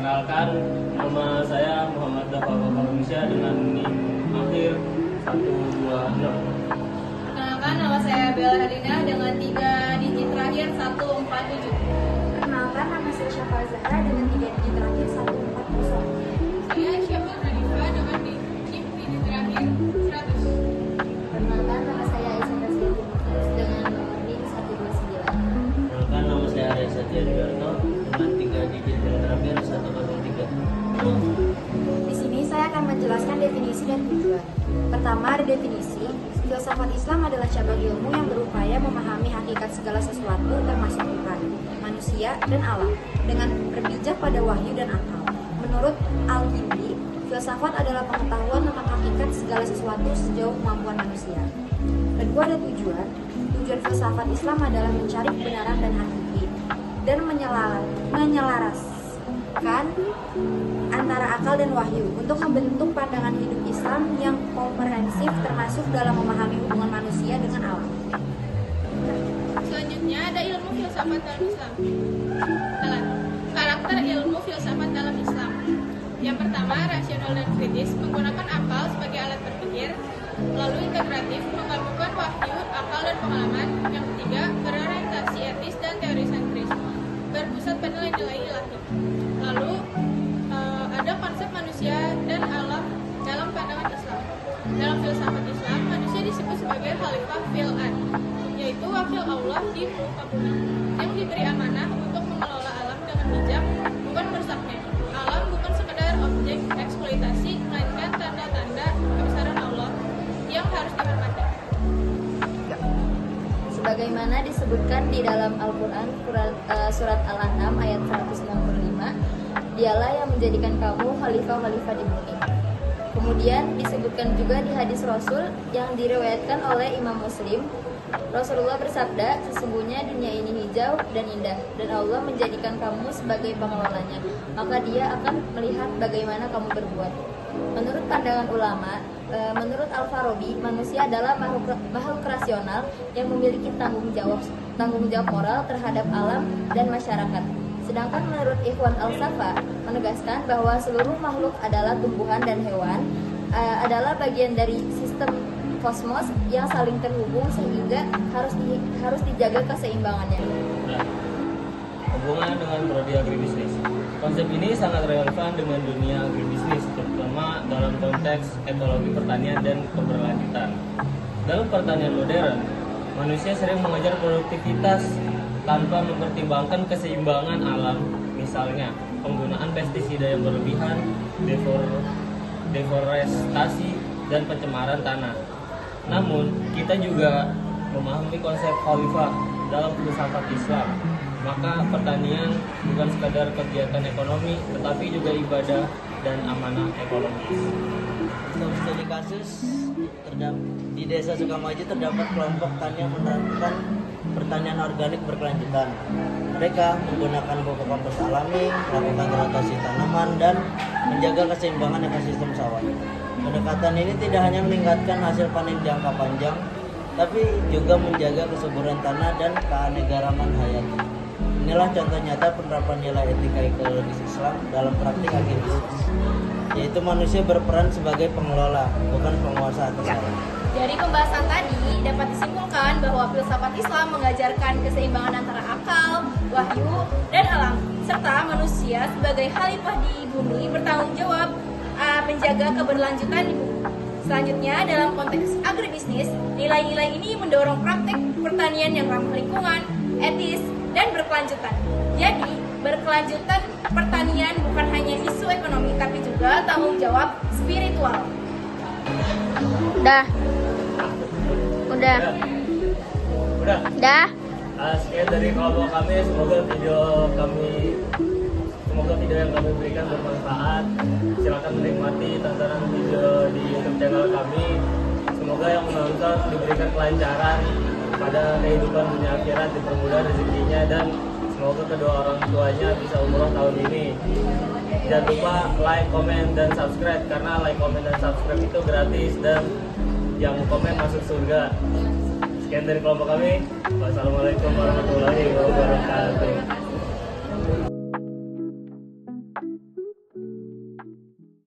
Perkenalkan, nama saya Muhammad Dafa Manusia dengan NIM akhir 126. Perkenalkan, nama saya Bella Hadina dengan 3 digit terakhir 147. Perkenalkan, nama saya Syafa Zahra dengan 3 digit terakhir 140. Saya Syafa Hanifah dengan digit terakhir 100. Perkenalkan, nama saya Aisyah Tasya dengan nomor NIM 129. Perkenalkan, nama saya Arya Satya Dudarto dengan 3 digit yang terakhir 103. Di sini saya akan menjelaskan definisi dan tujuan. Pertama, ada definisi. Filsafat Islam adalah cabang ilmu yang berupaya memahami hakikat segala sesuatu termasuk Tuhan, manusia, dan alam dengan berpijak pada wahyu dan akal. Menurut Al-Kindi, filsafat adalah pengetahuan tentang hakikat segala sesuatu sejauh kemampuan manusia. Kedua, ada tujuan. Tujuan filsafat Islam adalah mencari kebenaran dan hakiki dan menyelaraskan antara akal dan wahyu untuk membentuk pandangan hidup Islam yang komprehensif termasuk dalam memahami hubungan manusia dengan alam. Selanjutnya ada ilmu filsafat dalam Islam. Karakter ilmu filsafat dalam Islam. Yang pertama, rasional dan kritis, menggunakan akal sebagai alat berpikir. Lalu integratif, menggabungkan wahyu, akal, dan pengalaman. Yang ketiga, berorientasi etis dan teori sentris, berpusat pada nilai-nilai ilahi. Lalu ada konsep manusia dan alam dalam pandangan Islam. Dalam filsafat Islam, manusia disebut sebagai khalifah fil ard, yaitu wakil Allah di muka bumi, yang diberi amanah untuk mengelola alam dengan bijak, bukan merusaknya. Alam bukan sekedar objek eksploitasi, melainkan tanda-tanda kebesaran Allah yang harus dihormati. Sebagaimana disebutkan di dalam Al-Quran surat Al-An'am ayat 195, dialah yang menjadikan kamu khalifah-khalifah di bumi. Kemudian disebutkan juga di hadis Rasul yang diriwayatkan oleh Imam Muslim, Rasulullah bersabda, sesungguhnya dunia ini hijau dan indah, dan Allah menjadikan kamu sebagai pengelolanya, maka Dia akan melihat bagaimana kamu berbuat. Menurut pandangan ulama, menurut Al-Farabi, manusia adalah makhluk rasional yang memiliki tanggung jawab moral terhadap alam dan masyarakat. Sedangkan menurut Ikhwan Al-Safa menegaskan bahwa seluruh makhluk adalah tumbuhan dan hewan, adalah bagian dari sistem kosmos yang saling terhubung sehingga harus dijaga keseimbangannya. Nah, hubungan dengan prodi agribisnis. Konsep ini sangat relevan dengan dunia agribisnis, terutama dalam konteks ekologi pertanian dan keberlanjutan. Dalam pertanian modern, manusia sering mengejar produktivitas tanpa mempertimbangkan keseimbangan alam, misalnya penggunaan pestisida yang berlebihan, deforestasi, dan pencemaran tanah. Namun, kita juga memahami konsep khalifah dalam filsafat Islam. Maka pertanian bukan sekadar kegiatan ekonomi, tetapi juga ibadah dan amanah ekologis. Untuk studi kasus, di Desa Sukamaju terdapat kelompok tani yang menerapkan pertanian organik berkelanjutan. Mereka menggunakan pupuk kompos alami, melakukan rotasi tanaman, dan menjaga keseimbangan ekosistem sawah. Pendekatan ini tidak hanya meningkatkan hasil panen jangka panjang, tapi juga menjaga kesuburan tanah dan keanekaragaman hayati. Inilah contoh nyata penerapan nilai etika ekologis Islam dalam praktik agribisnis, yaitu manusia berperan sebagai pengelola, bukan penguasa atas alam. Dari pembahasan tadi dapat disimpulkan bahwa filsafat Islam mengajarkan keseimbangan antara akal, wahyu, dan alam, serta manusia sebagai khalifah di bumi bertanggung jawab menjaga keberlanjutan di bumi. Selanjutnya, dalam konteks agribisnis, nilai-nilai ini mendorong praktik pertanian yang ramah lingkungan, etis, dan berkelanjutan. Jadi, berkelanjutan pertanian bukan hanya isu ekonomi, tapi juga tanggung jawab spiritual. Udah. Sekian dari kelompok kami. Semoga video yang kami berikan bermanfaat. Silakan menikmati tontonan video di YouTube channel kami. Semoga yang menonton diberikan kelancaran pada kehidupan dunia akhirat, dipermudah rezekinya, dan semoga kedua orang tuanya bisa umroh tahun ini. Jangan lupa like, komen, dan subscribe, karena like, komen, dan subscribe itu gratis dan yang komen masuk surga. Sekian dari kelompok kami. Wassalamualaikum warahmatullahi wabarakatuh. Thank you.